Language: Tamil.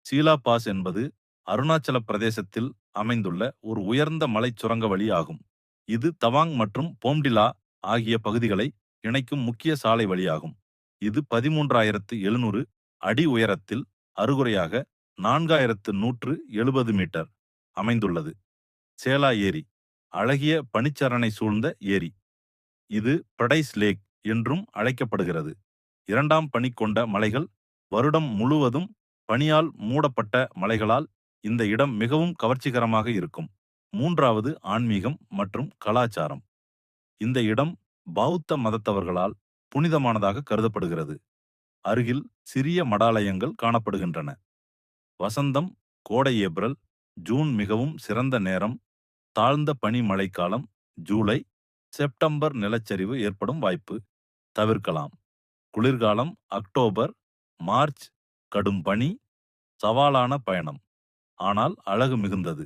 சீலா பாஸ் என்பது அருணாச்சல பிரதேசத்தில் அமைந்துள்ள ஒரு உயர்ந்த மலைச் சுரங்க வழி ஆகும். இது தவாங் மற்றும் போம்டிலா ஆகிய பகுதிகளை இணைக்கும் முக்கிய சாலை வழியாகும். இது 13,700 அடி உயரத்தில் அருகுறையாக 4,170 மீட்டர் அமைந்துள்ளது. சேலா ஏரி அழகிய பனிச்சரணை சூழ்ந்த ஏரி. இது பிரடைஸ் லேக் என்றும் அழைக்கப்படுகிறது. இரண்டாம் பனி கொண்ட மலைகள் வருடம் முழுவதும் பனியால் மூடப்பட்ட மலைகளால் இந்த இடம் மிகவும் கவர்ச்சிகரமாக இருக்கும். மூன்றாவது ஆன்மீகம் மற்றும் கலாச்சாரம். இந்த இடம் பௌத்த மதத்தவர்களால் புனிதமானதாக கருதப்படுகிறது. அருகில் சிறிய மடாலயங்கள் காணப்படுகின்றன. வசந்தம், கோடை ஏப்ரல், ஜூன் மிகவும் சிறந்த நேரம். தாழ்ந்த பனி மழைக்காலம் ஜூலை, செப்டம்பர் நிலச்சரிவு ஏற்படும் வாய்ப்பு தவிர்க்கலாம். குளிர்காலம் அக்டோபர், மார்ச் கடும் பனி, சவாலான பயணம். ஆனால் அழகு மிகுந்தது.